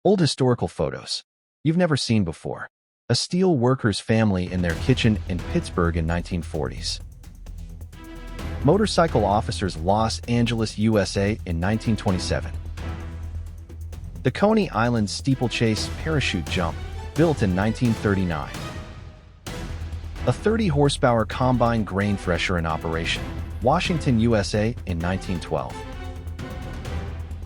Old historical photos you've never seen before. A steel worker's family in their kitchen in Pittsburgh in 1940s. Motorcycle officers Los Angeles, USA in 1927. The Coney Island steeplechase parachute jump, built in 1939. A 30-horsepower combine grain thresher in operation, Washington, USA in 1912.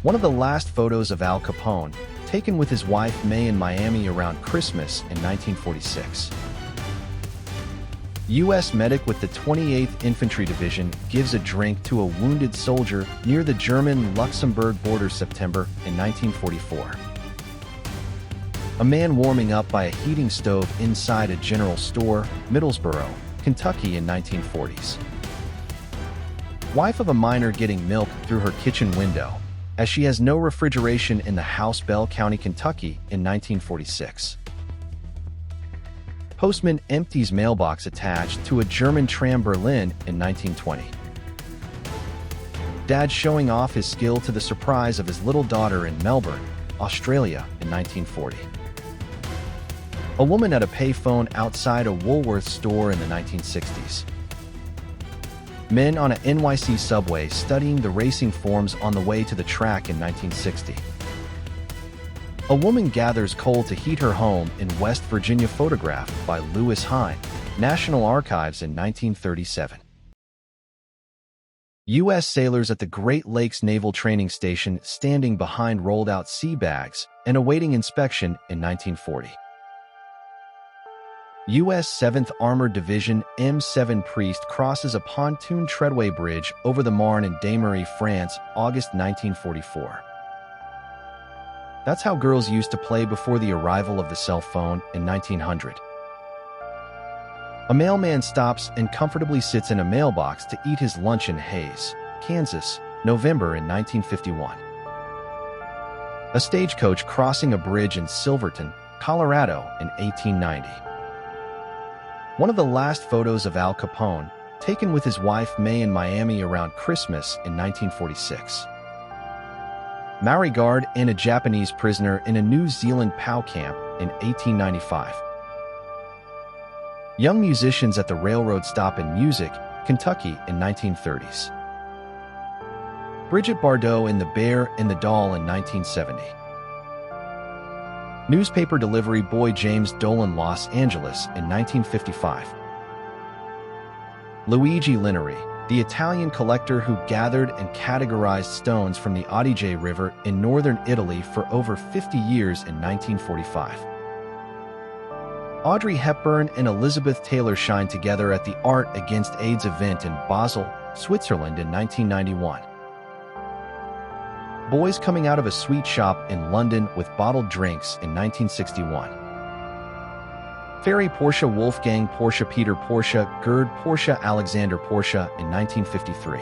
One of the last photos of Al Capone, taken with his wife May in Miami around Christmas in 1946. U.S. medic with the 28th Infantry Division gives a drink to a wounded soldier near the German-Luxembourg border September in 1944. A man warming up by a heating stove inside a general store, Middlesboro, Kentucky in 1940s. Wife of a miner getting milk through her kitchen window, as she has no refrigeration in the house, Bell County, Kentucky in 1946. Postman empties mailbox attached to a German tram, Berlin in 1920. Dad showing off his skill to the surprise of his little daughter in Melbourne, Australia in 1940. A woman at a payphone outside a Woolworths store in the 1960s. Men on a NYC subway studying the racing forms on the way to the track in 1960. A woman gathers coal to heat her home in West Virginia, photographed by Lewis Hine, National Archives in 1937. U.S. sailors at the Great Lakes Naval Training Station standing behind rolled-out sea bags and awaiting inspection in 1940. U.S. 7th Armored Division M7 Priest crosses a pontoon treadway bridge over the Marne in Damery, France, August 1944. That's how girls used to play before the arrival of the cell phone in 1900. A mailman stops and comfortably sits in a mailbox to eat his lunch in Hays, Kansas, November in 1951. A stagecoach crossing a bridge in Silverton, Colorado in 1890. One of the last photos of Al Capone, taken with his wife May in Miami around Christmas in 1946. Maori guard and a Japanese prisoner in a New Zealand POW camp in 1895. Young musicians at the railroad stop in Music, Kentucky in 1930s. Bridget Bardot in The Bear and the Doll in 1970. Newspaper delivery boy James Dolan, Los Angeles in 1955. Luigi Lineri, the Italian collector who gathered and categorized stones from the Adige River in northern Italy for over 50 years in 1945. Audrey Hepburn and Elizabeth Taylor shine together at the Art Against AIDS event in Basel, Switzerland in 1991. Boys coming out of a sweet shop in London with bottled drinks in 1961. Ferry Porsche Wolfgang Porsche Peter Porsche Gerd Porsche Alexander Porsche in 1953.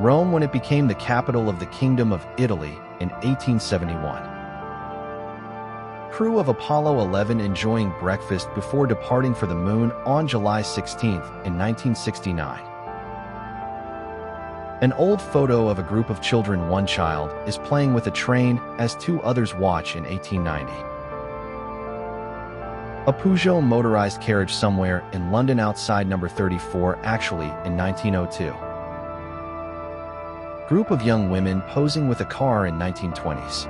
Rome when it became the capital of the Kingdom of Italy in 1871. Crew of Apollo 11 enjoying breakfast before departing for the moon on July 16 in 1969. An old photo of a group of children. One child is playing with a train as two others watch in 1890. A Peugeot motorized carriage somewhere in London outside number 34 actually in 1902. Group of young women posing with a car in 1920s.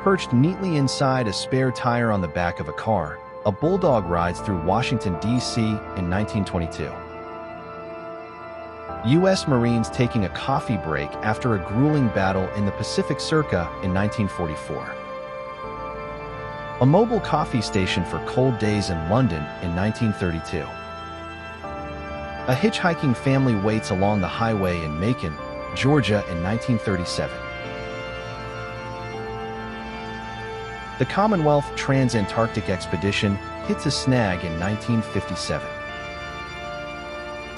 Perched neatly inside a spare tire on the back of a car, a bulldog rides through Washington, D.C. in 1922. U.S. Marines taking a coffee break after a grueling battle in the Pacific circa in 1944. A mobile coffee station for cold days in London in 1932. A hitchhiking family waits along the highway in Macon, Georgia in 1937. The Commonwealth Trans-Antarctic Expedition hits a snag in 1957.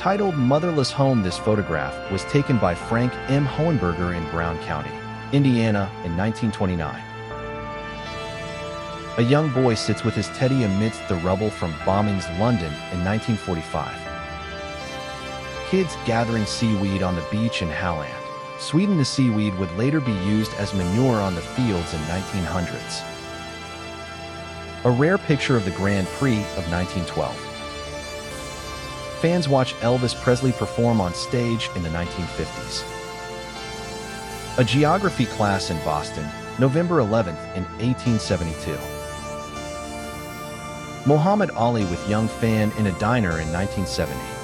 Titled Motherless Home, this photograph was taken by Frank M. Hohenberger in Brown County, Indiana in 1929. A young boy sits with his teddy amidst the rubble from bombings London in 1945. Kids gathering seaweed on the beach in Howland, Sweden, the seaweed would later be used as manure on the fields in 1900s. A rare picture of the Grand Prix of 1912. Fans watch Elvis Presley perform on stage in the 1950s. A geography class in Boston, November 11th in 1872. Muhammad Ali with young fan in a diner in 1970.